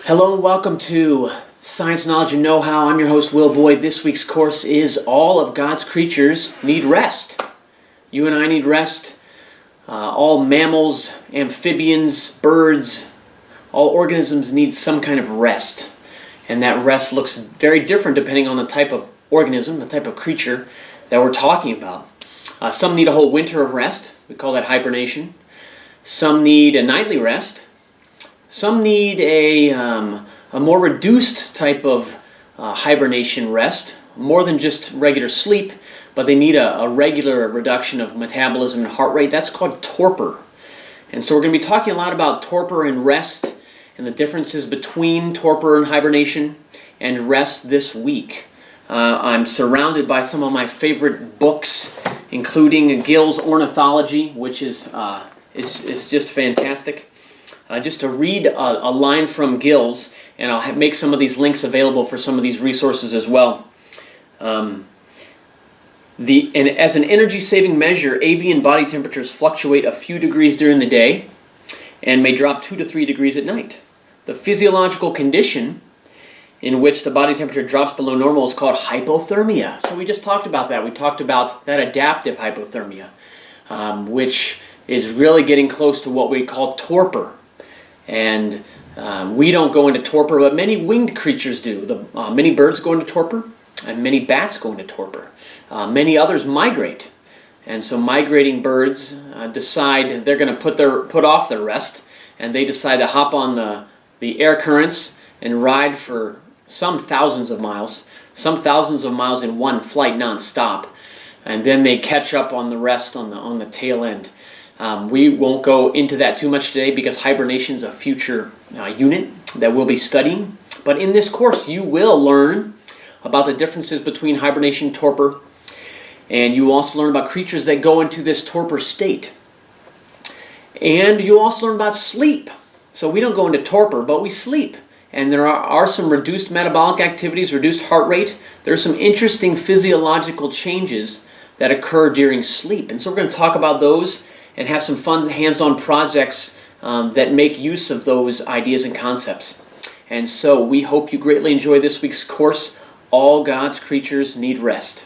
Hello and welcome to Science, Knowledge, and Know-How. I'm your host, Will Boyd. This week's course is All of God's Creatures Need Rest. You and I need rest. All mammals, amphibians, birds, all organisms need some kind of rest. And that rest looks very different depending on the type of organism, the type of creature that we're talking about. Some need a whole winter of rest. We call that hibernation. Some need a nightly rest. Some need a more reduced type of hibernation rest, more than just regular sleep, but they need a regular reduction of metabolism and heart rate. That's called torpor. And so we're going to be talking a lot about torpor and rest and the differences between torpor and hibernation and rest this week. I'm surrounded by some of my favorite books, including Gill's Ornithology, which is just fantastic. Just to read a line from Gill's, and I'll make some of these links available for some of these resources as well. And as an energy-saving measure, avian body temperatures fluctuate a few degrees during the day and may drop 2 to 3 degrees at night. The physiological condition in which the body temperature drops below normal is called hypothermia. So we just talked about that. We talked about that adaptive hypothermia, which is really getting close to what we call torpor. And we don't go into torpor, but many winged creatures do. Many birds go into torpor, and many bats go into torpor. Many others migrate. And so migrating birds decide they're going to put off their rest, and they decide to hop on the air currents and ride for some thousands of miles in one flight nonstop. And then they catch up on the rest on the tail end. We won't go into that too much today because hibernation is a future unit that we'll be studying. But in this course, you will learn about the differences between hibernation and torpor. And you will also learn about creatures that go into this torpor state. And you'll also learn about sleep. So we don't go into torpor, but we sleep. And there are some reduced metabolic activities, reduced heart rate. There's some interesting physiological changes that occur during sleep. And so we're going to talk about those and have some fun hands-on projects that make use of those ideas and concepts. And so we hope you greatly enjoy this week's course, All God's Creatures Need Rest.